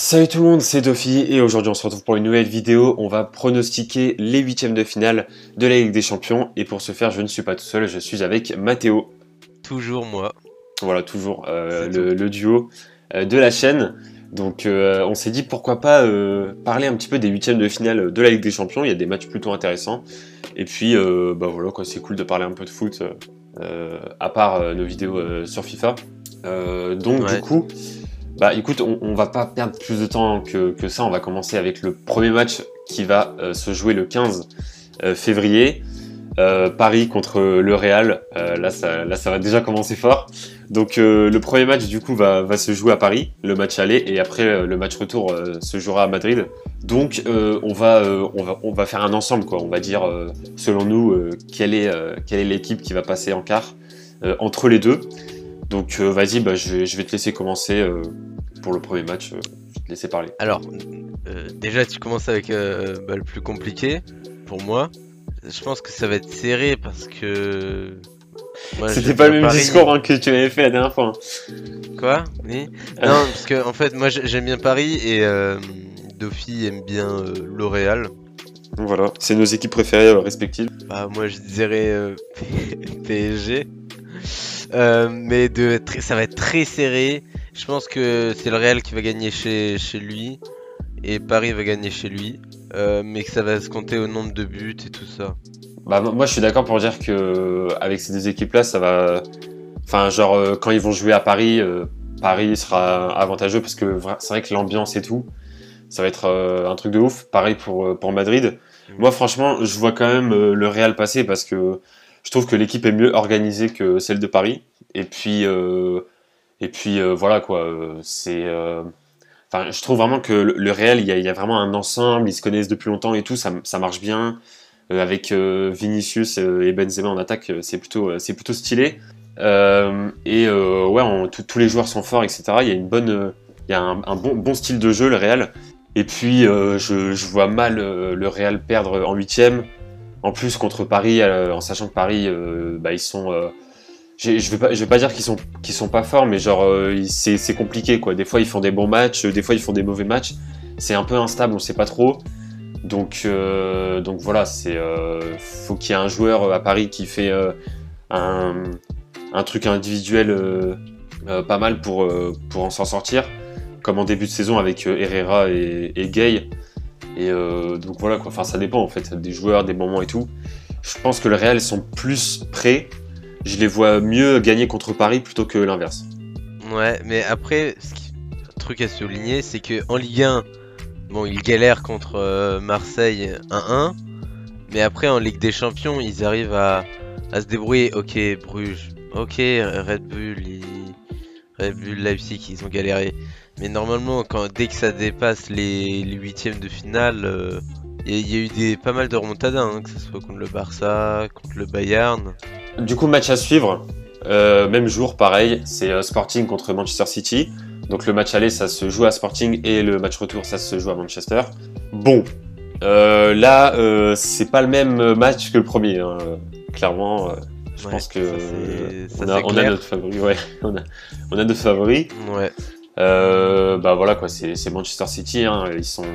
Salut tout le monde, c'est Dofi et aujourd'hui on se retrouve pour une nouvelle vidéo. On va pronostiquer les huitièmes de finale de la Ligue des Champions et pour ce faire je ne suis pas tout seul, je suis avec Mathéo. Toujours moi. Voilà, toujours C'est le duo de la chaîne. Donc on s'est dit pourquoi pas parler un petit peu des huitièmes de finale de la Ligue des Champions. Il y a des matchs plutôt intéressants. Et puis bah voilà quoi, c'est cool de parler un peu de foot à part nos vidéos sur FIFA. Donc Ouais. du coup. Bah écoute, on va pas perdre plus de temps que ça, on va commencer avec le premier match qui va se jouer le 15 février. Paris contre le Real, là ça va déjà commencer fort. Donc le premier match du coup va se jouer à Paris, le match aller, et après le match retour se jouera à Madrid. Donc on va faire un ensemble quoi, on va dire selon nous quelle est l'équipe qui va passer en quart entre les deux. Donc vas-y, bah, je vais te laisser commencer pour le premier match, je vais te laisser parler. Alors, déjà tu commences avec le plus compliqué pour moi. Je pense que ça va être serré parce que moi C'était j'aime pas le bien même Paris. discours hein, que tu avais fait la dernière fois. Quoi? Oui. Non, parce que en fait moi j'aime bien Paris et Dofi aime bien L'Oréal. Voilà, c'est nos équipes préférées respectives. Bah moi je dirais PSG. Mais ça va être très serré. Je pense que c'est le Real qui va gagner chez lui. Et Paris va gagner chez lui, mais que ça va se compter au nombre de buts et tout ça. Bah moi je suis d'accord pour dire que avec ces deux équipes-là, ça va. Enfin genre quand ils vont jouer à Paris, Paris sera avantageux parce que c'est vrai que l'ambiance et tout, ça va être un truc de ouf. Pareil pour Madrid. Moi franchement, je vois quand même le Real passer parce que je trouve que l'équipe est mieux organisée que celle de Paris. Et puis voilà quoi, Enfin, je trouve vraiment que le Real, il y a vraiment un ensemble, ils se connaissent depuis longtemps et tout, ça marche bien. Avec Vinicius et Benzema en attaque, c'est plutôt stylé. Ouais, tous les joueurs sont forts, etc. Il y a il y a un bon style de jeu, le Real. Et puis, je vois mal le Real perdre en huitième. En plus, contre Paris, en sachant que Paris, bah, ils sont je vais pas dire qu'ils sont pas forts, mais genre c'est compliqué quoi. Des fois ils font des bons matchs, des fois ils font des mauvais matchs. C'est un peu instable, on sait pas trop. Donc voilà, faut qu'il y ait un joueur à Paris qui fait un, un truc individuel pas mal pour s'en sortir, comme en début de saison avec Herrera et Gay. Donc voilà quoi. Enfin ça dépend en fait des joueurs, des moments et tout. Je pense que le Real sont plus prêts. Je les vois mieux gagner contre Paris plutôt que l'inverse. Ouais, mais après, un truc à souligner, c'est que en Ligue 1, bon, ils galèrent contre Marseille 1-1, mais après en Ligue des Champions, ils arrivent à se débrouiller. Ok, Bruges, ok, Red Bull Leipzig, ils ont galéré. Mais normalement, dès que ça dépasse les huitièmes de finale, il y a eu pas mal de remontadas, hein, que ce soit contre le Barça, contre le Bayern. Du coup, match à suivre. Même jour, pareil. C'est Sporting contre Manchester City. Donc le match aller, ça se joue à Sporting et le match retour, ça se joue à Manchester. Bon, là, c'est pas le même match que le premier. Hein. Clairement, je Ouais, pense que ça, on a notre favori. Ouais, on a notre favori. Ouais. Bah voilà quoi, c'est Manchester City. Hein. Ils sont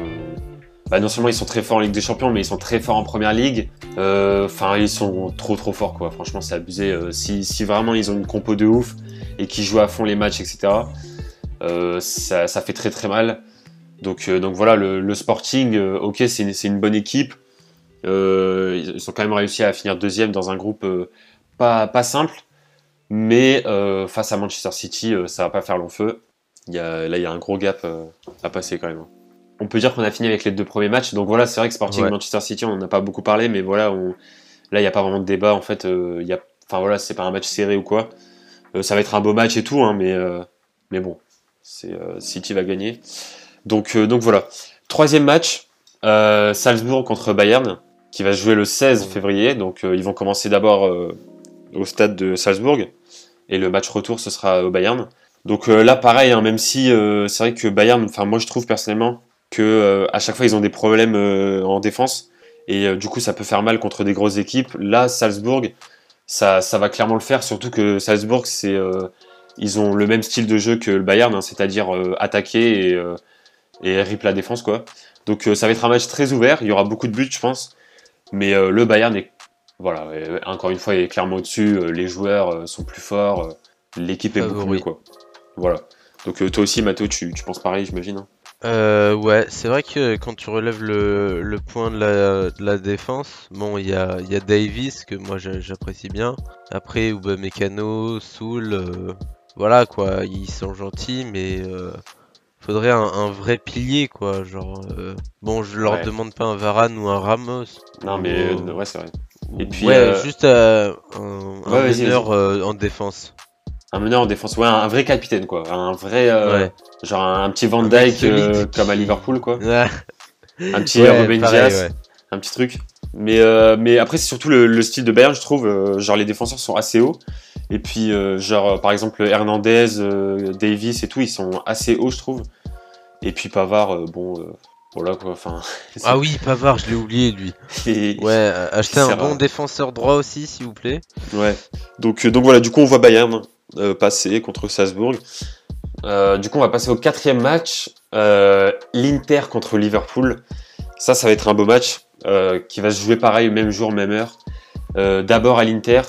bah, non seulement ils sont très forts en Ligue des Champions, mais ils sont très forts en Première Ligue. Enfin, ils sont trop forts quoi. Franchement, c'est abusé. Si vraiment ils ont une compo de ouf et qu'ils jouent à fond les matchs, etc. Ça fait très mal. Donc voilà, le Sporting, ok, c'est une bonne équipe. Ils ont quand même réussi à finir deuxième dans un groupe pas simple, mais face à Manchester City, ça va pas faire long feu. Il y a un gros gap à passer quand même. On peut dire qu'on a fini avec les deux premiers matchs. Donc voilà, c'est vrai que Sporting Ouais. Manchester City, on n'en a pas beaucoup parlé, mais voilà, là, il n'y a pas vraiment de débat. En fait, enfin voilà, c'est pas un match serré ou quoi. Ça va être un beau match et tout, hein, mais bon, City va gagner. Donc voilà. Troisième match, Salzbourg contre Bayern, qui va se jouer le 16 février. Donc ils vont commencer d'abord au stade de Salzbourg, et le match retour, ce sera au Bayern. Donc là, pareil, hein, même si c'est vrai que Bayern, enfin moi je trouve personnellement que à chaque fois ils ont des problèmes en défense et du coup ça peut faire mal contre des grosses équipes. Là, Salzbourg, ça va clairement le faire, surtout que Salzbourg, ils ont le même style de jeu que le Bayern, hein, c'est-à-dire attaquer et rip la défense, quoi. Donc ça va être un match très ouvert, il y aura beaucoup de buts, je pense. Mais le Bayern est, voilà, encore une fois, il est clairement au-dessus. Les joueurs sont plus forts, l'équipe est beaucoup mieux, Favori. quoi. Voilà. Donc toi aussi, Mathéo, tu penses pareil, j'imagine, hein. Ouais, c'est vrai que quand tu relèves le point de la défense, bon, il y a Davis que moi j'apprécie bien. Après, Upamecano, Soul, voilà quoi, ils sont gentils, mais faudrait un vrai pilier quoi. Genre, bon, je leur Ouais. demande pas un Varane ou un Ramos, Non, ou, mais ouais, c'est vrai. Et puis, ouais, juste un ouais, vas-y, vas-y. meneur en défense. Un meneur en défense, ouais, un vrai capitaine, quoi. Un vrai, Ouais, genre un petit Van un mec Dijk solide comme à qui. Liverpool, quoi. Ouais, Un petit ouais, Ruben pareil, ouais. Dias, un petit truc. Mais après, c'est surtout le style de Bayern, je trouve. Genre, les défenseurs sont assez hauts. Et puis, par exemple, Hernandez, Davis et tout, ils sont assez hauts, je trouve. Et puis, Pavard, voilà, quoi. Enfin, Ah oui, Pavard, je l'ai oublié lui. il Ouais, achetez un sert bon à... défenseur droit aussi, s'il vous plaît. Ouais. Donc voilà, du coup, on voit Bayern passer contre Salzbourg. Du coup, on va passer au quatrième match. L'Inter contre Liverpool. Ça va être un beau match qui va se jouer pareil, même jour, même heure. D'abord à l'Inter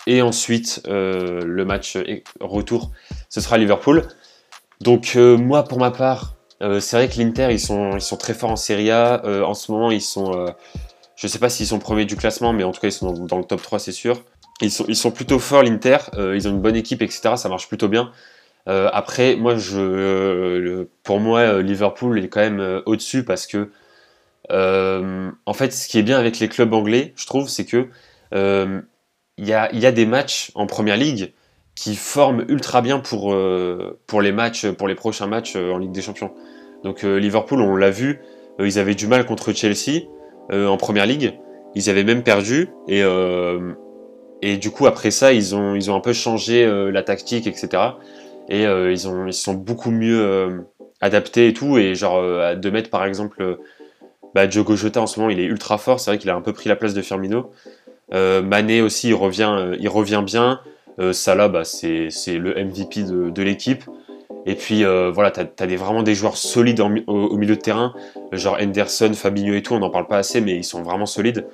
et ensuite le match retour, ce sera Liverpool. Donc moi, pour ma part, c'est vrai que l'Inter, ils sont très forts en Serie A. En ce moment, je sais pas s'ils sont premiers du classement, mais en tout cas, ils sont dans le top 3, c'est sûr. Ils sont plutôt forts, l'Inter. Ils ont une bonne équipe, etc. Ça marche plutôt bien. Après, moi, pour moi, Liverpool est quand même au-dessus parce que, en fait, ce qui est bien avec les clubs anglais, je trouve, c'est que euh, il y a des matchs en Première Ligue qui forment ultra bien pour les matchs, pour les prochains matchs en Ligue des Champions. Donc Liverpool, on l'a vu, ils avaient du mal contre Chelsea en Première Ligue. Ils avaient même perdu et du coup après ça, ils ont un peu changé la tactique, etc. Et ils sont beaucoup mieux adaptés et tout. Et genre de mettre par exemple, Diogo Jota en ce moment, il est ultra fort. C'est vrai qu'il a un peu pris la place de Firmino. Mané aussi, il revient bien. Salah, c'est le MVP de l'équipe. Et puis voilà, t'as vraiment des joueurs solides au milieu de terrain, genre Henderson, Fabinho et tout, on n'en parle pas assez, mais ils sont vraiment solides.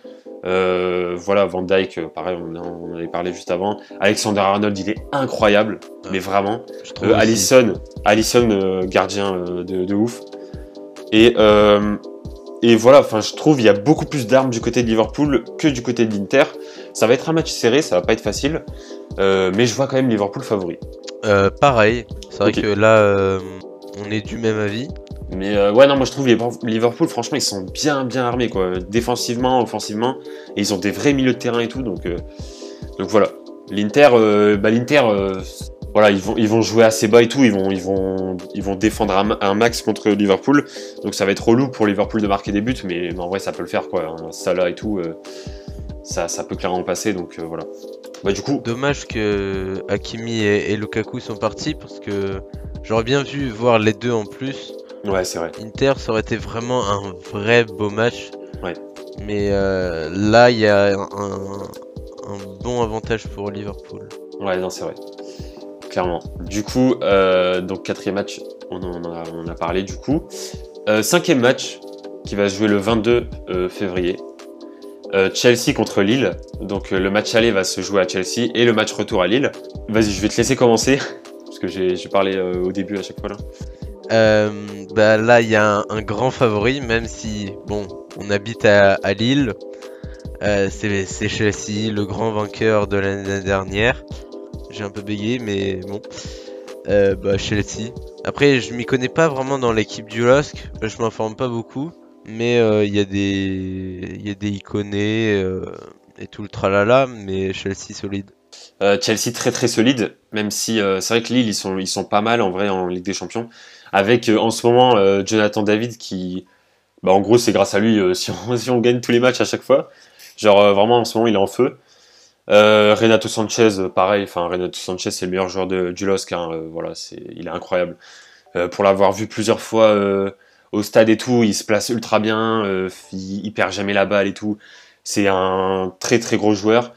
Voilà, Van Dijk, pareil, on en avait parlé juste avant. Alexander Arnold, il est incroyable, mais vraiment. Je trouve aussi. Alisson, gardien de ouf. Et, euh, et voilà, enfin, je trouve il y a beaucoup plus d'armes du côté de Liverpool que du côté de l'Inter. Ça va être un match serré, ça va pas être facile, mais je vois quand même Liverpool favori. Pareil, c'est vrai Ok. que là, on est du même avis. Mais ouais, non, moi je trouve Liverpool, franchement, ils sont bien, bien armés, quoi. Défensivement, offensivement, et ils ont des vrais milieux de terrain et tout, donc voilà. L'Inter, voilà, ils vont jouer assez bas et tout, ils vont défendre un max contre Liverpool, donc ça va être relou pour Liverpool de marquer des buts, mais en vrai, ça peut le faire, quoi. Salah et tout, ça peut clairement passer, donc voilà. Du coup, Dommage que Hakimi et Lukaku sont partis parce que j'aurais bien vu voir les deux en plus. ouais, c'est vrai. Inter, ça aurait été vraiment un vrai beau match. Ouais. Mais là, il y a un bon avantage pour Liverpool. Ouais, non, c'est vrai. Clairement. Du coup, donc quatrième match, on en a parlé du coup. Cinquième match qui va se jouer le 22 février. Chelsea contre Lille. Donc le match aller va se jouer à Chelsea et le match retour à Lille. Vas-y, je vais te laisser commencer parce que j'ai parlé au début à chaque fois là. Là, il y a un grand favori, même si, bon, on habite à Lille. C'est Chelsea, le grand vainqueur de l'année dernière. J'ai un peu bégayé, mais bon. Chelsea. Après, je m'y connais pas vraiment dans l'équipe du LOSC. Je m'informe pas beaucoup. Mais il y a des iconés et tout le tralala. Mais Chelsea solide. Chelsea très très solide, même si c'est vrai que Lille ils sont pas mal en vrai en Ligue des Champions. Avec en ce moment Jonathan David qui, en gros c'est grâce à lui si on gagne tous les matchs à chaque fois. Genre vraiment en ce moment il est en feu. Renato Sanchez, pareil, enfin Renato Sanchez c'est le meilleur joueur du LOSC, hein, voilà, il est incroyable. Pour l'avoir vu plusieurs fois au stade et tout, il se place ultra bien, il perd jamais la balle et tout. C'est un très très gros joueur.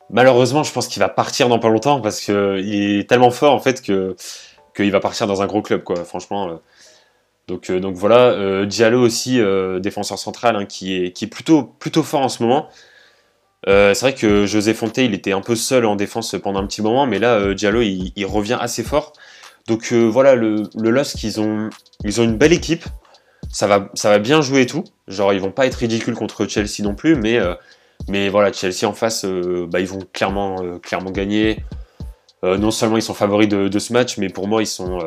Malheureusement, je pense qu'il va partir dans pas longtemps parce qu'il est tellement fort en fait qu'il va partir dans un gros club, quoi. Franchement, Donc voilà, Diallo aussi, défenseur central, hein, qui est plutôt fort en ce moment. C'est vrai que José Fonte, il était un peu seul en défense pendant un petit moment, mais là, Diallo, il revient assez fort. Donc voilà, le LOSC, ils ont une belle équipe. Ça va bien jouer et tout. Genre, ils vont pas être ridicules contre Chelsea non plus, mais voilà, Chelsea en face, bah, ils vont clairement gagner. Non seulement ils sont favoris de ce match, mais pour moi, ils sont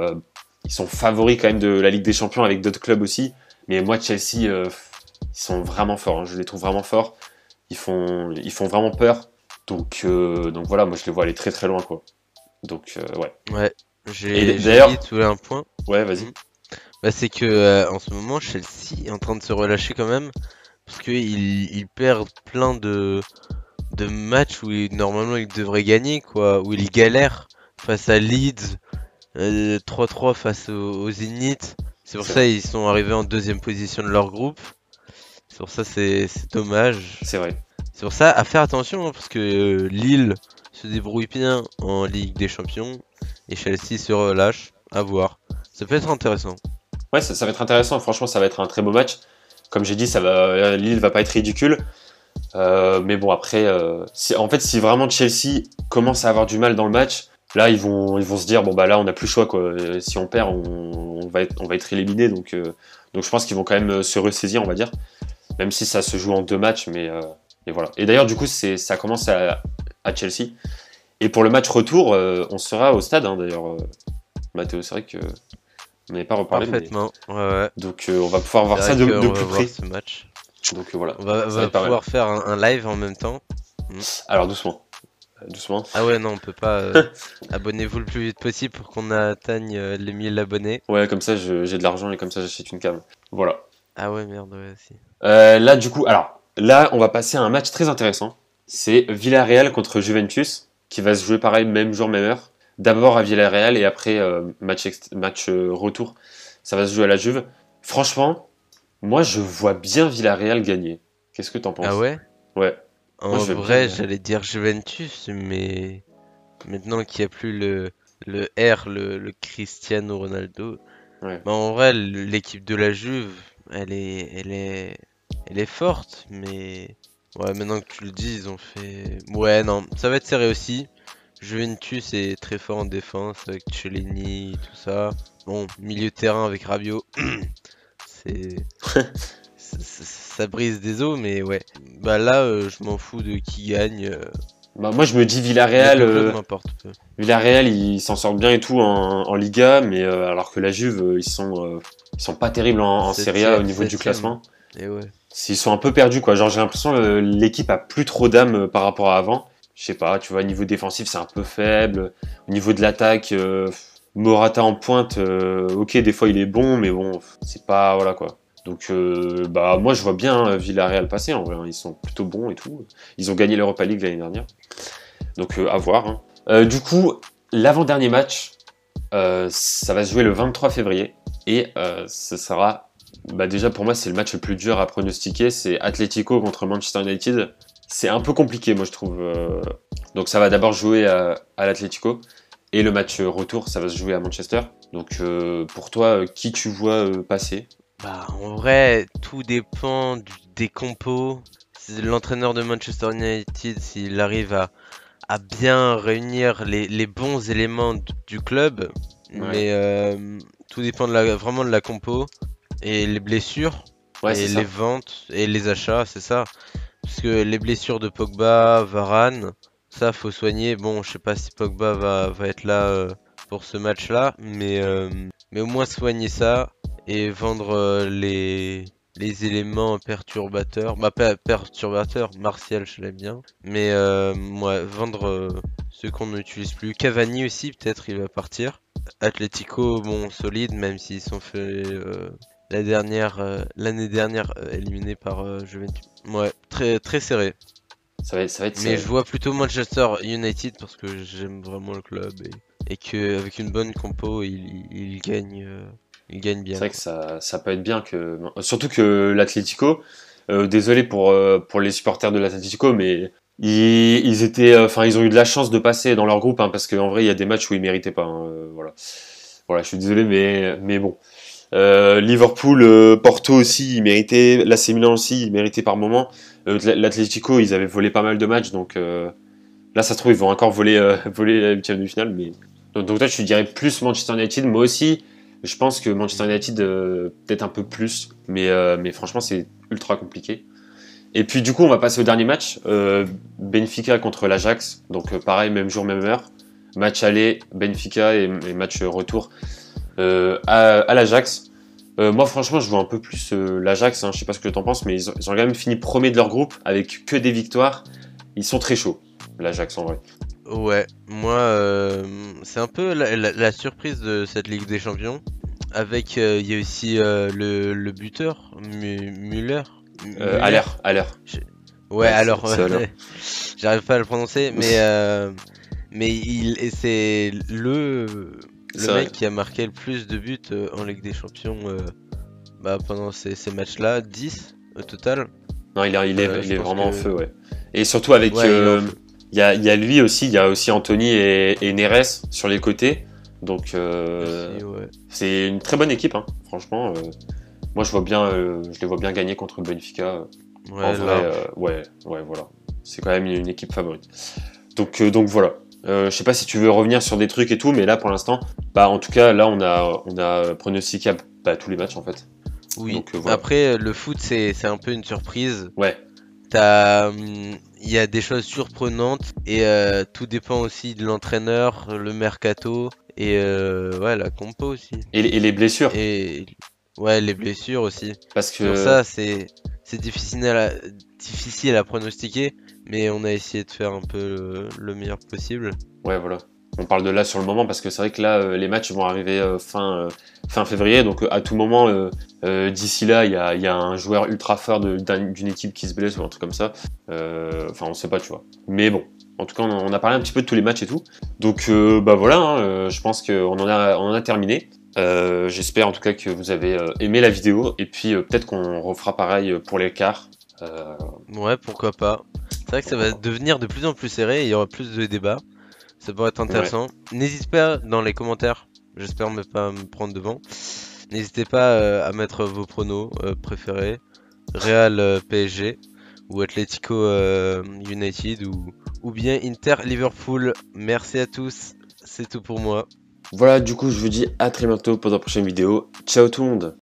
favoris quand même de la Ligue des Champions avec d'autres clubs aussi. Mais moi, Chelsea, ils sont vraiment forts, hein. Je les trouve vraiment forts. Ils font vraiment peur. Donc voilà, moi je les vois aller très très loin, quoi. Donc ouais. Ouais, Et j'ai d'ailleurs, oublié de soulever un point. ouais, vas-y. Mm. Bah, c'est que en ce moment, Chelsea est en train de se relâcher quand même. Parce qu'ils perdent plein de matchs où normalement ils devraient gagner, quoi. Où ils galèrent face à Leeds, 3-3 face au Zénith. C'est pour C'est ça vrai. ils sont arrivés en deuxième position de leur groupe. C'est pour ça c'est dommage. C'est vrai. C'est pour ça à faire attention hein, parce que Lille se débrouille bien en Ligue des Champions et Chelsea se relâche. À voir. Ça peut être intéressant. Ouais, ça va être intéressant. Franchement, ça va être un très beau match. Comme j'ai dit, Lille va pas être ridicule. Mais bon, après, en fait, si vraiment Chelsea commence à avoir du mal dans le match, là, ils vont se dire, bon, bah là, on n'a plus le choix, quoi. Si on perd, on va être éliminé. Donc je pense qu'ils vont quand même se ressaisir, on va dire. Même si ça se joue en 2 matchs, mais voilà. Et d'ailleurs, du coup, ça commence à Chelsea. Et pour le match retour, on sera au stade, hein, d'ailleurs. Mathéo, c'est vrai que on n'avait pas reparlé, mais Parfaitement. Ouais, ouais. donc on va pouvoir voir C'est ça vrai de qu'on va plus voir près. ce match. Donc voilà, On ça va va être pas mal. pouvoir faire un live en même temps. Mm. Alors doucement, doucement. Ah ouais, non, on peut pas. Abonnez-vous le plus vite possible pour qu'on atteigne les 1000 abonnés. Ouais, comme ça j'ai de l'argent et comme ça j'achète une cam. Voilà. Ah ouais, merde, ouais, si. Là du coup, alors là on va passer à un match très intéressant. C'est Villarreal contre Juventus qui va se jouer pareil même jour même heure. D'abord à Villarreal et après match retour, ça va se jouer à la Juve. Franchement, moi je vois bien Villarreal gagner. Qu'est-ce que t'en Ah penses? ouais? Ouais, moi En je veux bien vrai, Villarreal. j'allais dire Juventus, mais maintenant qu'il n'y a plus le R, le Cristiano Ronaldo, Ouais. bah en vrai, l'équipe de la Juve, elle est forte, mais ouais, maintenant que tu le dis, ils ont fait. Ouais, non, ça va être serré aussi. Juventus est très fort en défense avec Chiellini, tout ça. Bon, milieu de terrain avec Rabiot, c'est ça brise des os, mais ouais. Bah là, je m'en fous de qui gagne. Bah, moi je me dis Les Villarreal. deux clubs m'importent peu. Villarreal, ils s'en sortent bien et tout en Liga, mais alors que la Juve, ils sont pas terribles en Serie A au niveau du Septième. classement. Et ouais. Ils sont un peu perdus, quoi. Genre, j'ai l'impression l'équipe a plus trop d'âme par rapport à avant. Je sais pas, tu vois, au niveau défensif, c'est un peu faible. Au niveau de l'attaque, Morata en pointe, ok, des fois il est bon, mais bon, c'est pas, voilà quoi. Donc, bah, moi je vois bien Villarreal passer en vrai, hein. Ils sont plutôt bons et tout. Ils ont gagné l'Europa League l'année dernière. Donc, à voir, hein. Du coup, l'avant-dernier match, ça va se jouer le 23 février. Et ce sera, bah déjà pour moi, c'est le match le plus dur à pronostiquer. C'est Atlético contre Manchester United. C'est un peu compliqué, moi, je trouve. Donc ça va d'abord jouer à l'Atlético. Et le match retour, ça va se jouer à Manchester. Donc pour toi, qui tu vois passer? Bah en vrai, tout dépend des compos. L'entraîneur de Manchester United, s'il arrive à bien réunir les bons éléments du club, Ouais, mais tout dépend vraiment de la compo et les blessures ouais, c'est et les ça. ventes et les achats, c'est ça. Parce que les blessures de Pogba, Varane, ça faut soigner. Bon, je sais pas si Pogba va être là pour ce match-là, mais au moins soigner ça et vendre les éléments perturbateurs. Bah, perturbateurs, Martial, je l'aime bien. Mais ouais, vendre ceux qu'on n'utilise plus. Cavani aussi, peut-être, il va partir. Atlético, bon, solide, même s'ils sont fait l'année dernière éliminés par Juventus. Ouais, très très serré. Ça va être Mais je serré. vois plutôt Manchester United parce que j'aime vraiment le club et que avec une bonne compo, il gagne C'est bien vrai que quoi. ça peut être bien que. Surtout que l'Atlético, désolé pour les supporters de l'Atlético, mais ils étaient, enfin, ils ont eu de la chance de passer dans leur groupe, hein, parce qu'en vrai, il y a des matchs où ils méritaient pas, hein, voilà. Voilà, je suis désolé, mais bon. Liverpool, Porto aussi, ils méritaient. L'AC Milan aussi, ils méritaient par moment. L'Atlético, ils avaient volé pas mal de matchs, donc là, ça se trouve, ils vont encore voler, voler la huitième de finale. Mais... donc toi, tu dirais plus Manchester United. Moi aussi, je pense que Manchester United, peut-être un peu plus, mais franchement, c'est ultra compliqué. Et puis du coup, on va passer au dernier match. Benfica contre l'Ajax. Donc pareil, même jour, même heure. Match aller, Benfica et match retour à l'Ajax. Moi, franchement, je vois un peu plus l'Ajax. Hein, je sais pas ce que tu en penses, mais ils ont quand même fini premier de leur groupe avec que des victoires. Ils sont très chauds, l'Ajax en vrai. Ouais, moi, c'est un peu la surprise de cette Ligue des Champions. Avec, il y a aussi le buteur, Müller. Müller. À l'air. Je- Ouais, Ouais, alors, c'est à l'air. j'arrive pas à le prononcer, mais et c'est le C'est vrai. mec qui a marqué le plus de buts en Ligue des Champions bah, pendant ces matchs-là, 10 au total. Non, il Je est pense vraiment en que feu, ouais. Et surtout avec, ouais, il est en feu. il y a lui aussi, il y a aussi Anthony et Neres sur les côtés. Donc Aussi, ouais. c'est une très bonne équipe, hein. Franchement. Moi, je les vois bien gagner contre Benfica. En Ouais, vrai, large. ouais, voilà. C'est quand même une équipe favorite. Donc voilà. Je sais pas si tu veux revenir sur des trucs et tout, mais là pour l'instant, bah en tout cas là on a pronostiqué bah, tous les matchs en fait. Oui. Donc voilà. Après, le foot, c'est un peu une surprise. Ouais, Il y a des choses surprenantes et tout dépend aussi de l'entraîneur, le mercato et ouais, la compo aussi. et les blessures, Et ouais, les blessures aussi. parce C'est pour que ça, c'est difficile à pronostiquer, mais on a essayé de faire un peu le meilleur possible. ouais voilà. On parle de là sur le moment parce que c'est vrai que là les matchs vont arriver fin février, donc à tout moment d'ici là il y a un joueur ultra fort d'une équipe qui se blesse ou un truc comme ça. Enfin on sait pas tu vois. Mais bon. En tout cas, on a parlé un petit peu de tous les matchs et tout. Donc, bah voilà, hein, je pense on en a terminé. J'espère en tout cas que vous avez aimé la vidéo. Et puis, peut-être qu'on refera pareil pour les quarts. Euh, Ouais, pourquoi pas. C'est vrai que ça pourquoi va pas. devenir de plus en plus serré et il y aura plus de débats. Ça pourrait être Ouais, intéressant. N'hésite pas dans les commentaires, j'espère ne pas me prendre devant. N'hésitez pas à mettre vos pronos préférés. Real PSG ou Atlético United ou bien Inter Liverpool. Merci à tous, c'est tout pour moi. voilà, du coup, je vous dis à très bientôt pour la prochaine vidéo. Ciao tout le monde!